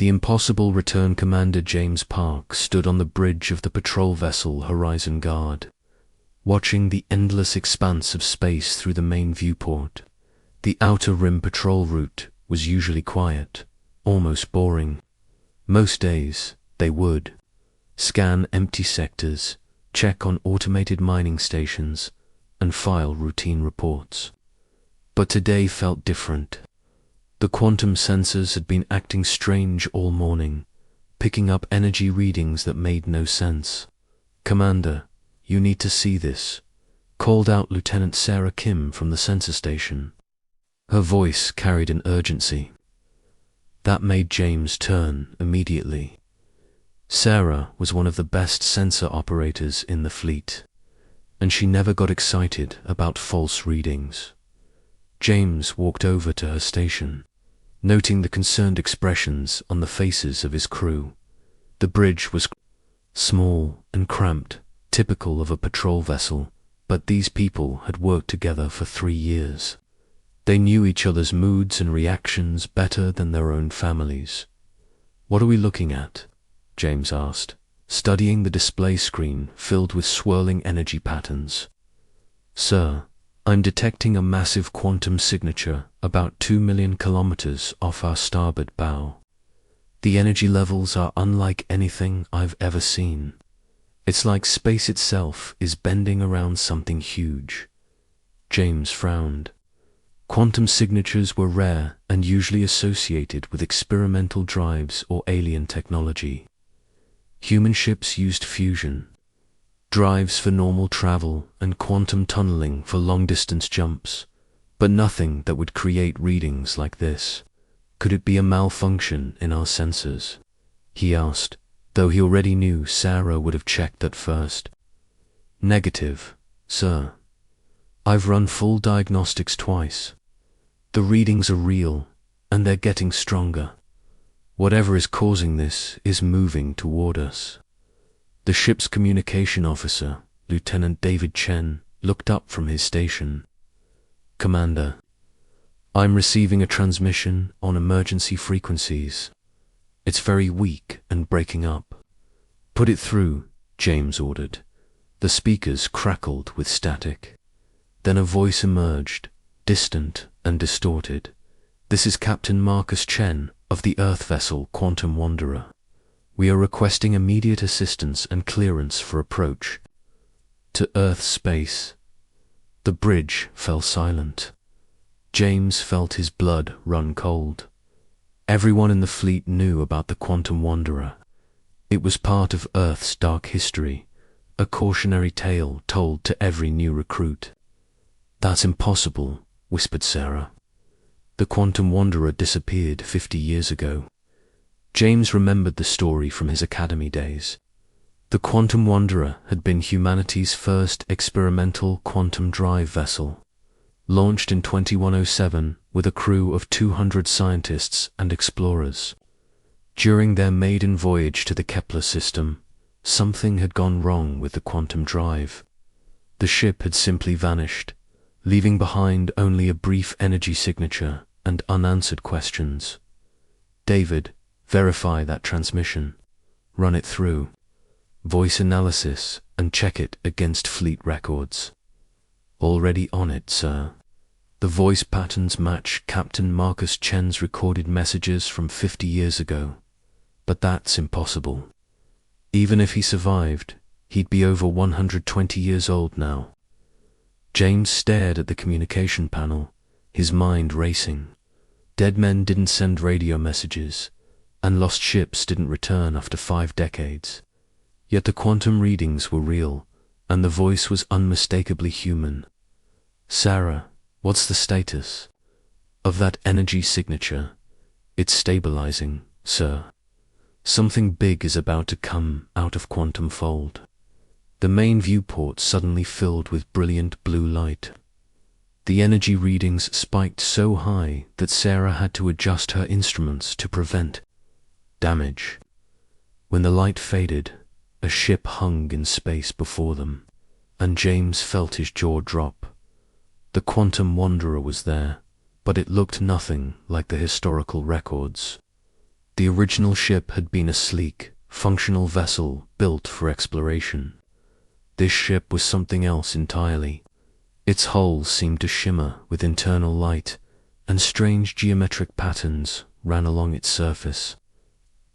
The impossible return commander James Park stood on the bridge of the patrol vessel Horizon Guard, watching the endless expanse of space through the main viewport. The outer rim patrol route was usually quiet, almost boring. Most days, they would scan empty sectors, check on automated mining stations, and file routine reports. But today felt different. The quantum sensors had been acting strange all morning, picking up energy readings that made no sense. "Commander, you need to see this," called out Lieutenant Sarah Kim from the sensor station. Her voice carried an urgency that made James turn immediately. Sarah was one of the best sensor operators in the fleet, and she never got excited about false readings. James walked over to her station, noting the concerned expressions on the faces of his crew. The bridge was small and cramped, typical of a patrol vessel, but these people had worked together for 3 years. They knew each other's moods and reactions better than their own families. "What are we looking at?" James asked, studying the display screen filled with swirling energy patterns. "Sir, I'm detecting a massive quantum signature about 2 million kilometers off our starboard bow. The energy levels are unlike anything I've ever seen. It's like space itself is bending around something huge." James frowned. Quantum signatures were rare and usually associated with experimental drives or alien technology. Human ships used fusion drives for normal travel and quantum tunneling for long-distance jumps, but nothing that would create readings like this. "Could it be a malfunction in our sensors?" he asked, though he already knew Sarah would have checked that first. "Negative, sir. I've run full diagnostics twice. The readings are real, and they're getting stronger. Whatever is causing this is moving toward us." The ship's communication officer, Lieutenant David Chen, looked up from his station. "Commander, I'm receiving a transmission on emergency frequencies. It's very weak and breaking up." "Put it through," James ordered. The speakers crackled with static. Then a voice emerged, distant and distorted. "This is Captain Marcus Chen of the Earth vessel Quantum Wanderer. We are requesting immediate assistance and clearance for approach to Earth space." The bridge fell silent. James felt his blood run cold. Everyone in the fleet knew about the Quantum Wanderer. It was part of Earth's dark history, a cautionary tale told to every new recruit. "That's impossible," whispered Sarah. "The Quantum Wanderer disappeared 50 years ago." James remembered the story from his academy days. The Quantum Wanderer had been humanity's first experimental quantum drive vessel, launched in 2107 with a crew of 200 scientists and explorers. During their maiden voyage to the Kepler system, something had gone wrong with the quantum drive. The ship had simply vanished, leaving behind only a brief energy signature and unanswered questions. "David, verify that transmission. Run it through voice analysis and check it against fleet records." "Already on it, sir." The voice patterns match Captain Marcus Chen's recorded messages from 50 years ago. But that's impossible. Even if he survived, he'd be over 120 years old now. James stared at the communication panel, his mind racing. Dead men didn't send radio messages, and lost ships didn't return after 5 decades. Yet the quantum readings were real, and the voice was unmistakably human. "Sarah, what's the status of that energy signature?" "It's stabilizing, sir. Something big is about to come out of quantum fold." The main viewport suddenly filled with brilliant blue light. The energy readings spiked so high that Sarah had to adjust her instruments to prevent damage. When the light faded, a ship hung in space before them, and James felt his jaw drop. The Quantum Wanderer was there, but it looked nothing like the historical records. The original ship had been a sleek, functional vessel built for exploration. This ship was something else entirely. Its hull seemed to shimmer with internal light, and strange geometric patterns ran along its surface.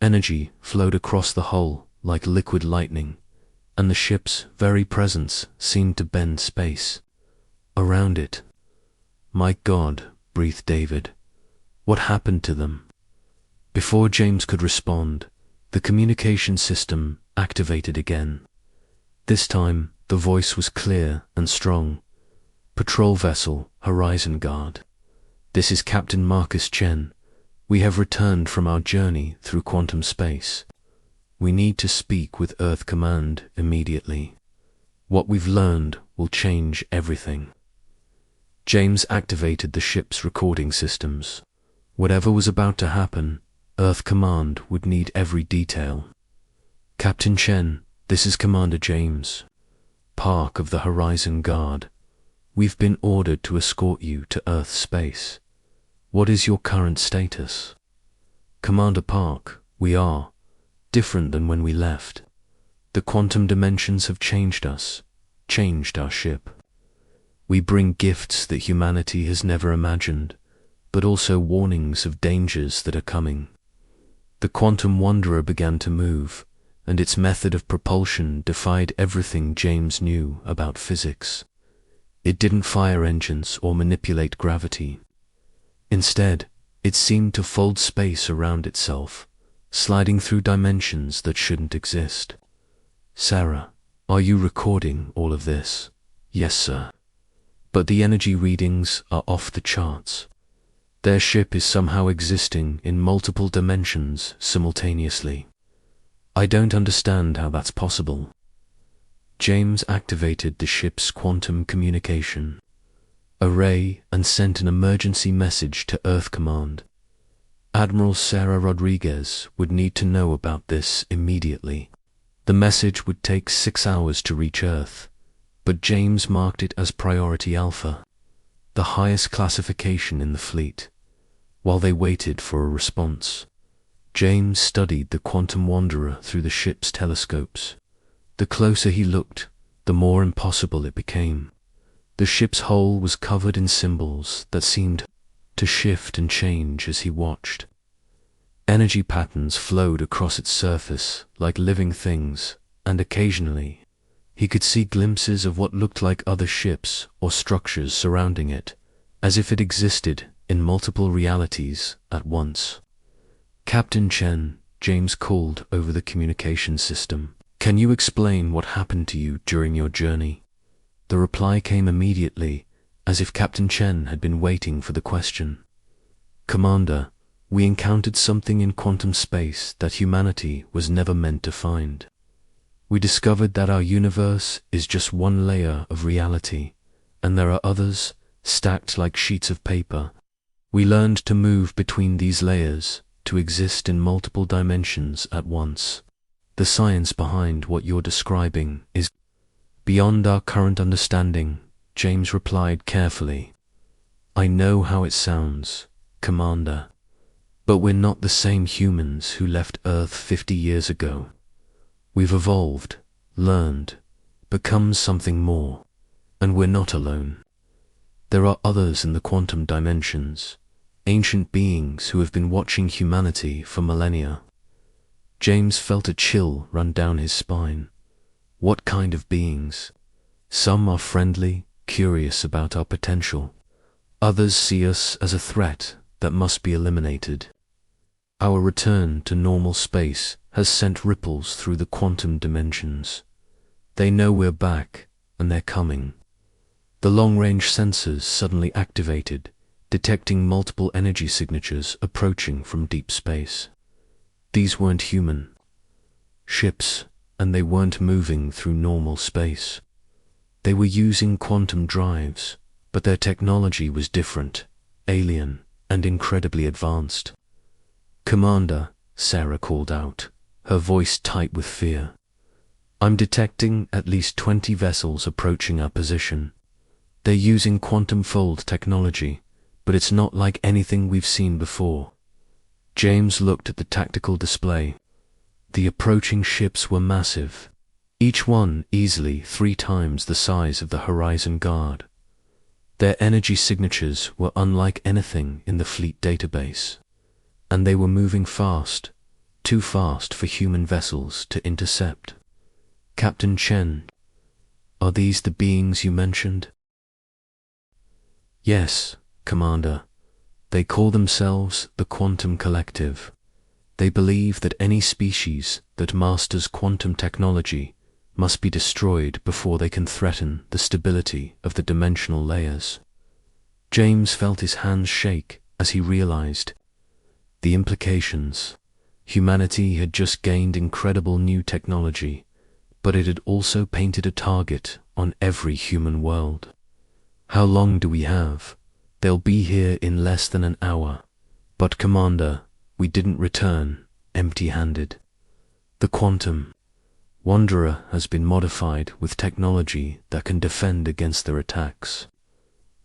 Energy flowed across the hull like liquid lightning, and the ship's very presence seemed to bend space around it. "My God," breathed David. "What happened to them?" Before James could respond, the communication system activated again. This time, the voice was clear and strong. "Patrol vessel, Horizon Guard. This is Captain Marcus Chen. We have returned from our journey through quantum space. We need to speak with Earth Command immediately. What we've learned will change everything." James activated the ship's recording systems. Whatever was about to happen, Earth Command would need every detail. "Captain Chen, this is Commander James Park of the Horizon Guard. We've been ordered to escort you to Earth space. What is your current status?" "Commander Park, we are different than when we left. The quantum dimensions have changed us, changed our ship. We bring gifts that humanity has never imagined, but also warnings of dangers that are coming." The quantum wanderer began to move, and its method of propulsion defied everything James knew about physics. It didn't fire engines or manipulate gravity. Instead, it seemed to fold space around itself, sliding through dimensions that shouldn't exist. "Sarah, are you recording all of this?" "Yes, sir. But the energy readings are off the charts. Their ship is somehow existing in multiple dimensions simultaneously. I don't understand how that's possible." James activated the ship's quantum communication array and sent an emergency message to Earth Command. Admiral Sarah Rodriguez would need to know about this immediately. The message would take 6 hours to reach Earth, but James marked it as Priority Alpha, the highest classification in the fleet. While they waited for a response, James studied the quantum wanderer through the ship's telescopes. The closer he looked, the more impossible it became. The ship's hull was covered in symbols that seemed to shift and change as he watched. Energy patterns flowed across its surface like living things, and occasionally he could see glimpses of what looked like other ships or structures surrounding it, as if it existed in multiple realities at once. "Captain Chen," James called over the communication system. "Can you explain what happened to you during your journey?" The reply came immediately, as if Captain Chen had been waiting for the question. "Commander, we encountered something in quantum space that humanity was never meant to find. We discovered that our universe is just one layer of reality, and there are others stacked like sheets of paper. We learned to move between these layers, to exist in multiple dimensions at once. The science behind what you're describing is beyond our current understanding," James replied carefully. "I know how it sounds, Commander, but we're not the same humans who left Earth 50 years ago. We've evolved, learned, become something more, and we're not alone. There are others in the quantum dimensions, ancient beings who have been watching humanity for millennia." James felt a chill run down his spine. What kind of beings? Some are friendly, curious about our potential. Others see us as a threat that must be eliminated. Our return to normal space has sent ripples through the quantum dimensions. They know we're back, and they're coming. The long-range sensors suddenly activated, detecting multiple energy signatures approaching from deep space. These weren't human ships, and they weren't moving through normal space. They were using quantum drives, but their technology was different, alien, and incredibly advanced. "Commander," Sarah called out, her voice tight with fear, "I'm detecting at least 20 vessels approaching our position. They're using quantum fold technology, but it's not like anything we've seen before. James looked at the tactical display. The approaching ships were massive, each one easily 3 times the size of the Horizon Guard. Their energy signatures were unlike anything in the fleet database, and they were moving fast, too fast for human vessels to intercept. Captain Chen, are these the beings you mentioned? Yes, Commander. They call themselves the Quantum Collective. They believe that any species that masters quantum technology must be destroyed before they can threaten the stability of the dimensional layers. James felt his hands shake as he realized the implications. Humanity had just gained incredible new technology, but it had also painted a target on every human world. How long do we have? They'll be here in less than an hour. But Commander, we didn't return empty-handed. The Quantum Wanderer has been modified with technology that can defend against their attacks.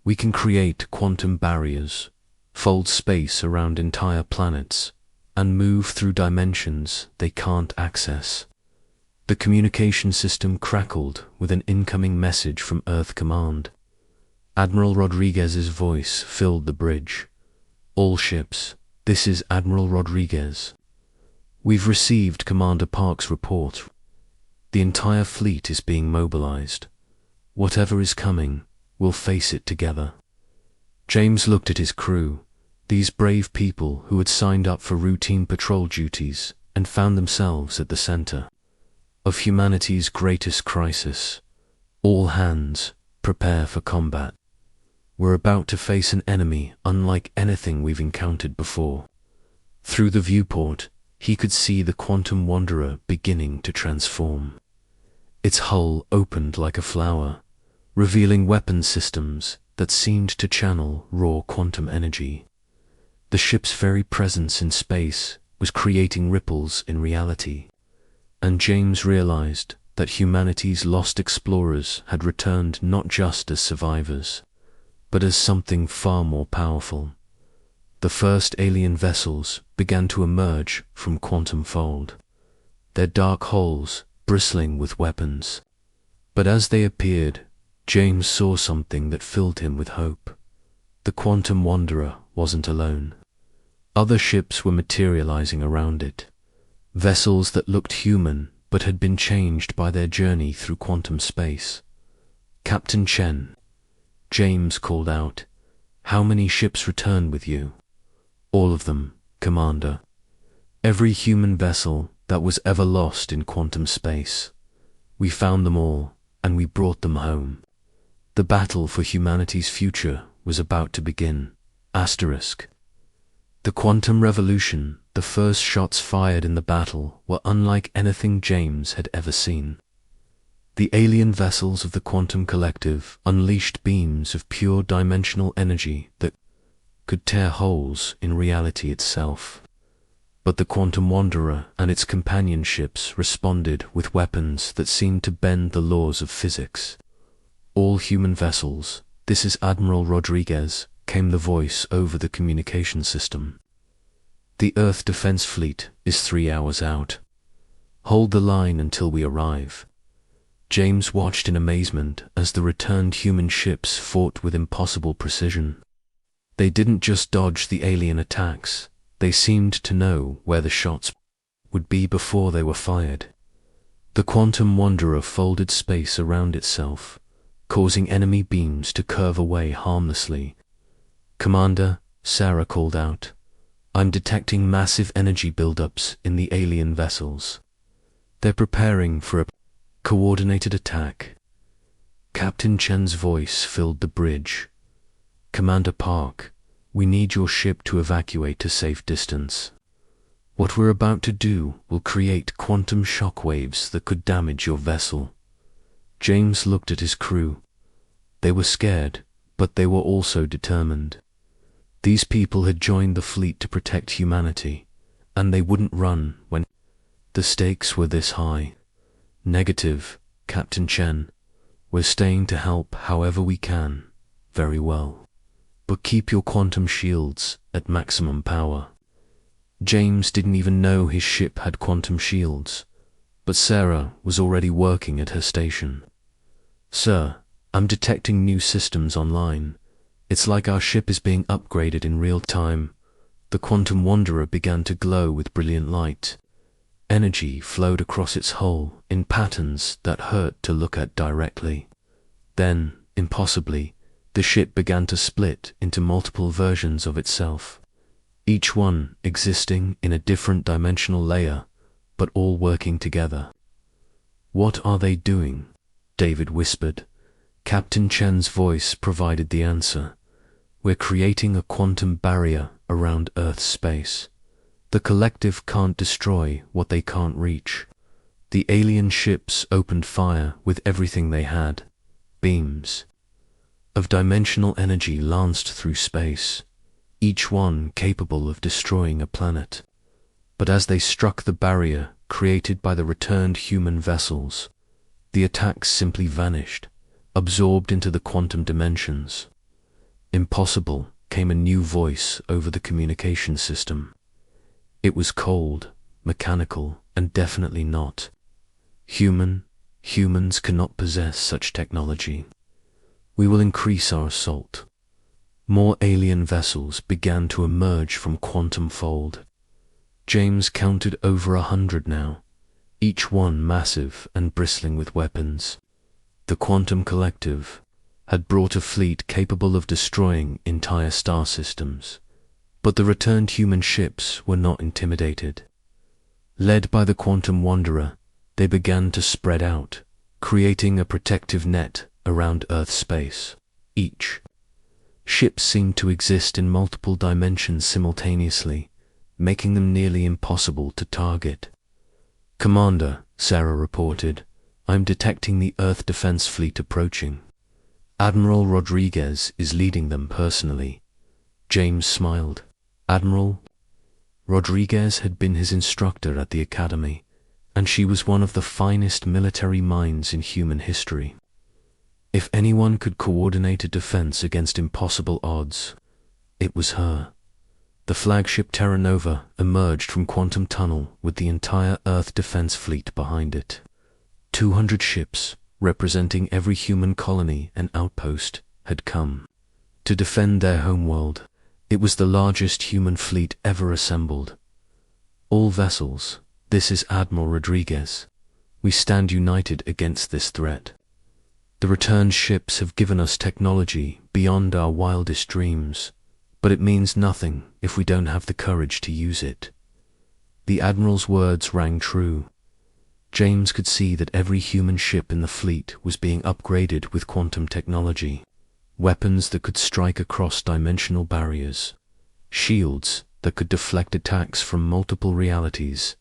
We can create quantum barriers, fold space around entire planets, and move through dimensions they can't access. The communication system crackled with an incoming message from Earth Command. Admiral Rodriguez's voice filled the bridge. All ships, this is Admiral Rodriguez. We've received Commander Park's report. The entire fleet is being mobilized. Whatever is coming, we'll face it together. James looked at his crew, these brave people who had signed up for routine patrol duties and found themselves at the center of humanity's greatest crisis. All hands, prepare for combat. We're about to face an enemy unlike anything we've encountered before. Through the viewport, he could see the Quantum Wanderer beginning to transform. Its hull opened like a flower, revealing weapon systems that seemed to channel raw quantum energy. The ship's very presence in space was creating ripples in reality, and James realized that humanity's lost explorers had returned not just as survivors, but as something far more powerful. The first alien vessels began to emerge from Quantum Fold, their dark hulls bristling with weapons. But as they appeared, James saw something that filled him with hope. The Quantum Wanderer wasn't alone. Other ships were materializing around it, vessels that looked human but had been changed by their journey through quantum space. Captain Chen, James called out, how many ships returned with you? All of them, Commander. Every human vessel that was ever lost in quantum space. We found them all, and we brought them home. The battle for humanity's future was about to begin. Asterisk. The quantum revolution, the first shots fired in the battle, were unlike anything James had ever seen. The alien vessels of the Quantum Collective unleashed beams of pure dimensional energy that could tear holes in reality itself. But the Quantum Wanderer and its companion ships responded with weapons that seemed to bend the laws of physics. All human vessels, this is Admiral Rodriguez, came the voice over the communication system. The Earth Defense Fleet is 3 hours out. Hold the line until we arrive. James watched in amazement as the returned human ships fought with impossible precision. They didn't just dodge the alien attacks, they seemed to know where the shots would be before they were fired. The Quantum Wanderer folded space around itself, causing enemy beams to curve away harmlessly. Commander, Sarah called out, I'm detecting massive energy buildups in the alien vessels. They're preparing for a coordinated attack. Captain Chen's voice filled the bridge. Commander Park, we need your ship to evacuate to safe distance. What we're about to do will create quantum shockwaves that could damage your vessel. James looked at his crew. They were scared, but they were also determined. These people had joined the fleet to protect humanity, and they wouldn't run when the stakes were this high. Negative, Captain Chen. We're staying to help however we can. Very well. But keep your quantum shields at maximum power. James didn't even know his ship had quantum shields, but Sarah was already working at her station. "Sir, I'm detecting new systems online. It's like our ship is being upgraded in real time." The quantum wanderer began to glow with brilliant light. Energy flowed across its hull in patterns that hurt to look at directly. Then, impossibly, the ship began to split into multiple versions of itself, each one existing in a different dimensional layer, but all working together. "What are they doing?" David whispered. Captain Chen's voice provided the answer. "We're creating a quantum barrier around Earth's space. The collective can't destroy what they can't reach." The alien ships opened fire with everything they had. Beams of dimensional energy lanced through space, each one capable of destroying a planet. But as they struck the barrier created by the returned human vessels, the attacks simply vanished, absorbed into the quantum dimensions. "Impossible," came a new voice over the communication system. It was cold, mechanical, and definitely not human. Humans cannot possess such technology. "We will increase our assault." More alien vessels began to emerge from quantum fold. James counted over 100 now, each one massive and bristling with weapons. The quantum collective had brought a fleet capable of destroying entire star systems. But the returned human ships were not intimidated. Led by the quantum wanderer, they began to spread out, creating a protective net around Earth's space. Each ship seemed to exist in multiple dimensions simultaneously, making them nearly impossible to target. "Commander," Sarah reported, "I'm detecting the Earth Defense Fleet approaching. Admiral Rodriguez is leading them personally." James smiled. Admiral Rodriguez had been his instructor at the academy, and she was one of the finest military minds in human history. If anyone could coordinate a defense against impossible odds, it was her. The flagship Terra Nova emerged from Quantum Tunnel with the entire Earth Defense Fleet behind it. 200 ships, representing every human colony and outpost, had come to defend their homeworld. It was the largest human fleet ever assembled. "All vessels, this is Admiral Rodriguez. We stand united against this threat. The returned ships have given us technology beyond our wildest dreams, but it means nothing if we don't have the courage to use it." The Admiral's words rang true. James could see that every human ship in the fleet was being upgraded with quantum technology. Weapons that could strike across dimensional barriers, shields that could deflect attacks from multiple realities,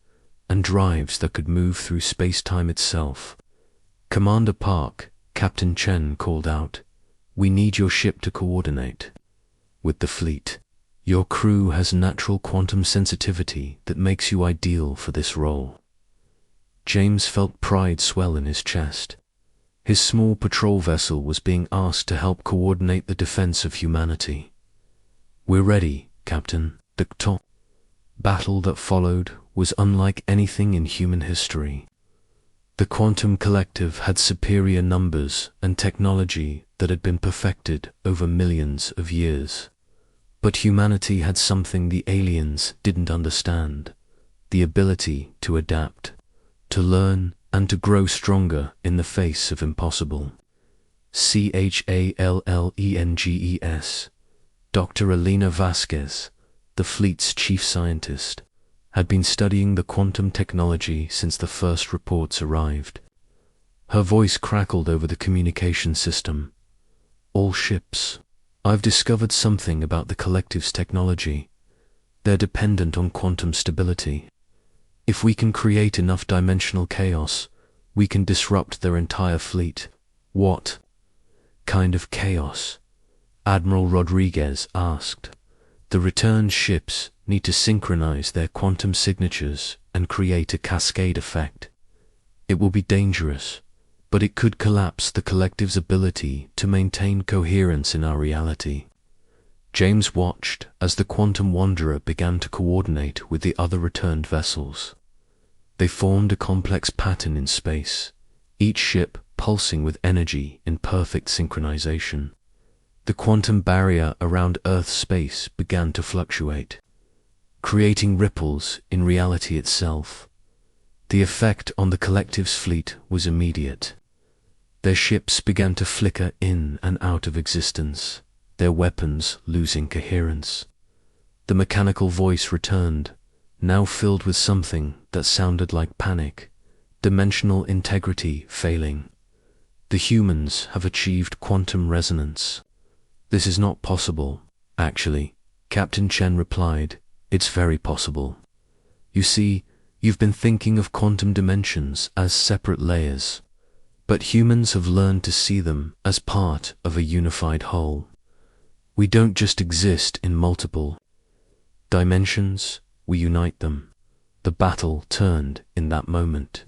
and drives that could move through space-time itself. "Commander Park," Captain Chen called out, "we need your ship to coordinate with the fleet. Your crew has natural quantum sensitivity that makes you ideal for this role." James felt pride swell in his chest. His small patrol vessel was being asked to help coordinate the defense of humanity. "We're ready, Captain." The battle that followed was unlike anything in human history. The quantum collective had superior numbers and technology that had been perfected over millions of years. But humanity had something the aliens didn't understand: the ability to adapt, to learn, and to grow stronger in the face of impossible. Challenges. Dr. Elena Vasquez, the fleet's chief scientist, had been studying the quantum technology since the first reports arrived. Her voice crackled over the communication system. "All ships, I've discovered something about the collective's technology. They're dependent on quantum stability. If we can create enough dimensional chaos, we can disrupt their entire fleet." "What kind of chaos?" Admiral Rodriguez asked. "The returned ships need to synchronize their quantum signatures and create a cascade effect. It will be dangerous, but it could collapse the collective's ability to maintain coherence in our reality." James watched as the Quantum Wanderer began to coordinate with the other returned vessels. They formed a complex pattern in space, each ship pulsing with energy in perfect synchronization. The quantum barrier around Earth's space began to fluctuate, creating ripples in reality itself. The effect on the collective's fleet was immediate. Their ships began to flicker in and out of existence, their weapons losing coherence. The mechanical voice returned, now filled with something that sounded like panic, dimensional integrity failing. The humans have achieved quantum resonance. This is not possible, actually, Captain Chen replied. It's very possible. You see, you've been thinking of quantum dimensions as separate layers, but humans have learned to see them as part of a unified whole. We don't just exist in multiple dimensions, we unite them. The battle turned in that moment.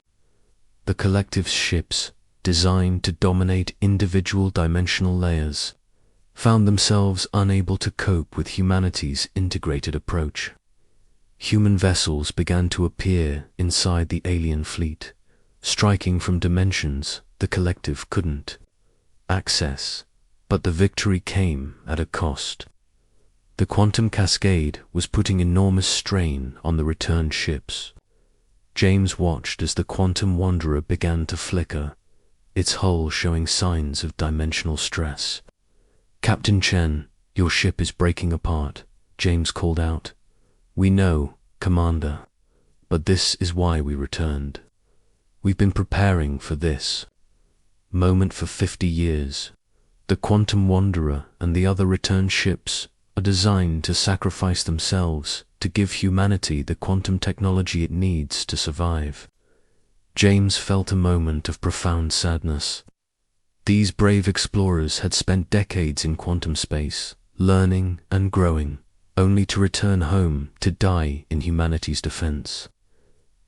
The collective's ships, designed to dominate individual dimensional layers, found themselves unable to cope with humanity's integrated approach. Human vessels began to appear inside the alien fleet, striking from dimensions the collective couldn't access, but the victory came at a cost. The quantum cascade was putting enormous strain on the returned ships. James watched as the Quantum Wanderer began to flicker, its hull showing signs of dimensional stress. Captain Chen, your ship is breaking apart, James called out. We know, Commander, but this is why we returned. We've been preparing for this moment for 50 years. The Quantum Wanderer and the other returned ships are designed to sacrifice themselves to give humanity the quantum technology it needs to survive. James felt a moment of profound sadness. These brave explorers had spent decades in quantum space, learning and growing, only to return home to die in humanity's defense.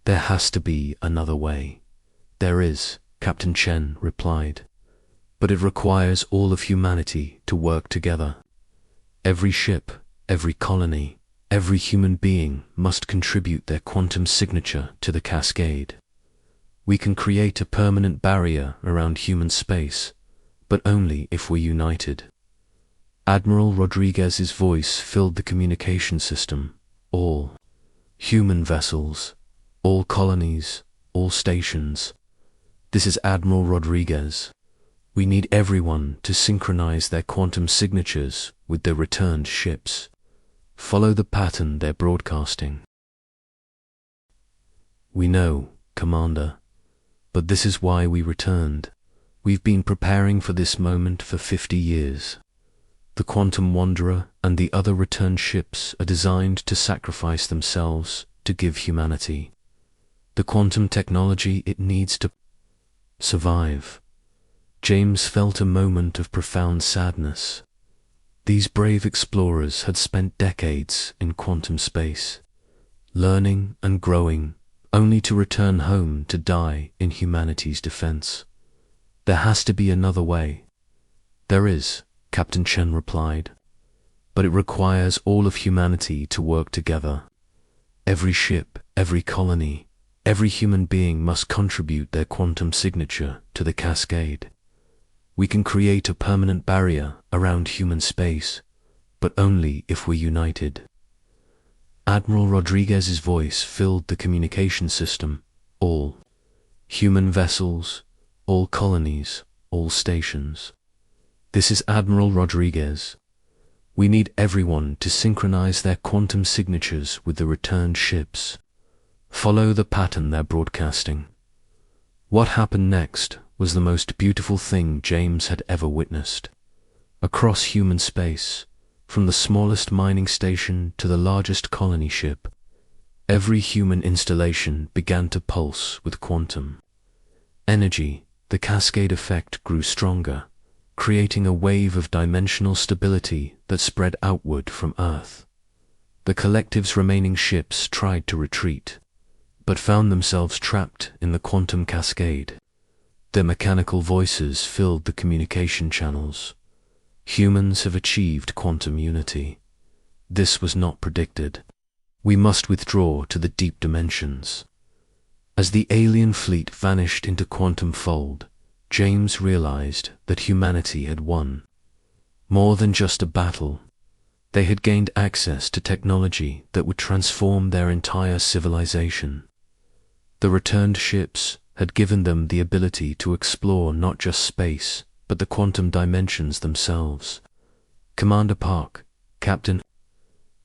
There has to be another way. There is, Captain Chen replied, but it requires all of humanity to work together. Every ship, every colony, every human being must contribute their quantum signature to the cascade. We can create a permanent barrier around human space, but only if we're united. Admiral Rodriguez's voice filled the communication system. All human vessels, all colonies, all stations. This is Admiral Rodriguez. We need everyone to synchronize their quantum signatures with their returned ships. Follow the pattern they're broadcasting. We know, Commander, but this is why we returned. We've been preparing for this moment for 50 years. The Quantum Wanderer and the other returned ships are designed to sacrifice themselves to give humanity the quantum technology it needs to survive. James felt a moment of profound sadness. These brave explorers had spent decades in quantum space, learning and growing, only to return home to die in humanity's defense. There has to be another way. There is, Captain Chen replied, but it requires all of humanity to work together. Every ship, every colony, every human being must contribute their quantum signature to the cascade. We can create a permanent barrier around human space, but only if we're united. Admiral Rodriguez's voice filled the communication system. All human vessels, all colonies, all stations. This is Admiral Rodriguez. We need everyone to synchronize their quantum signatures with the returned ships. Follow the pattern they're broadcasting. What happened next was the most beautiful thing James had ever witnessed. Across human space, from the smallest mining station to the largest colony ship, every human installation began to pulse with quantum energy. The cascade effect grew stronger, creating a wave of dimensional stability that spread outward from Earth. The collective's remaining ships tried to retreat, but found themselves trapped in the quantum cascade. Their mechanical voices filled the communication channels. Humans have achieved quantum unity. This was not predicted. We must withdraw to the deep dimensions. As the alien fleet vanished into quantum fold, James realized that humanity had won. More than just a battle, they had gained access to technology that would transform their entire civilization. The returned ships had given them the ability to explore not just space, but the quantum dimensions themselves. "Commander Park, Captain,"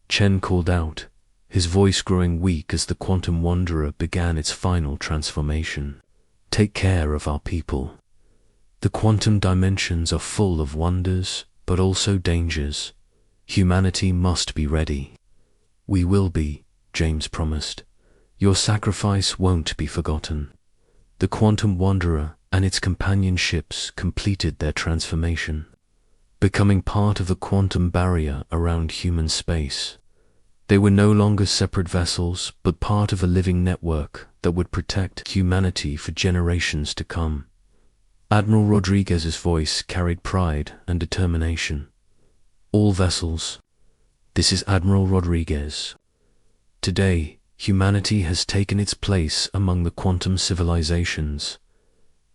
Chen called out, his voice growing weak as the quantum wanderer began its final transformation. "Take care of our people. The quantum dimensions are full of wonders, but also dangers. Humanity must be ready." "We will be," James promised. "Your sacrifice won't be forgotten." The quantum wanderer and its companion ships completed their transformation, becoming part of the quantum barrier around human space. They were no longer separate vessels, but part of a living network that would protect humanity for generations to come. Admiral Rodriguez's voice carried pride and determination. "All vessels, this is Admiral Rodriguez. Today, humanity has taken its place among the quantum civilizations.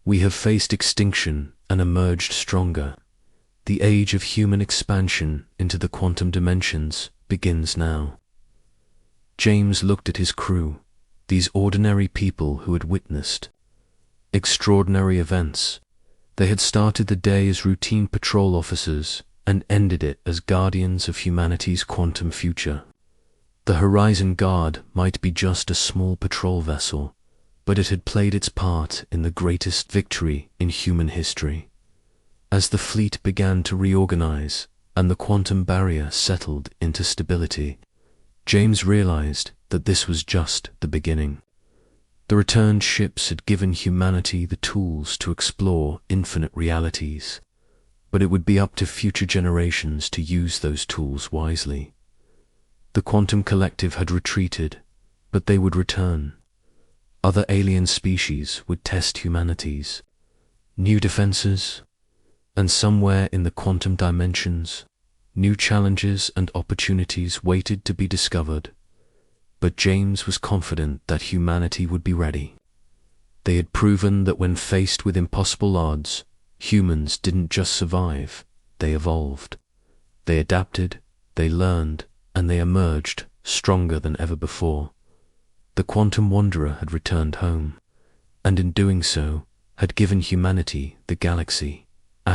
We have faced extinction and emerged stronger. The age of human expansion into the quantum dimensions begins now." James looked at his crew, these ordinary people who had witnessed extraordinary events. They had started the day as routine patrol officers and ended it as guardians of humanity's quantum future. The Horizon Guard might be just a small patrol vessel, but it had played its part in the greatest victory in human history. As the fleet began to reorganize and the quantum barrier settled into stability, James realized that this was just the beginning. The returned ships had given humanity the tools to explore infinite realities, but it would be up to future generations to use those tools wisely. The quantum collective had retreated, but they would return. Other alien species would test humanity's new defenses, and somewhere in the quantum dimensions, new challenges and opportunities waited to be discovered. But James was confident that humanity would be ready. They had proven that when faced with impossible odds, humans didn't just survive, they evolved. They adapted, they learned, and they emerged stronger than ever before. The quantum wanderer had returned home, and in doing so, had given humanity the galaxy, *.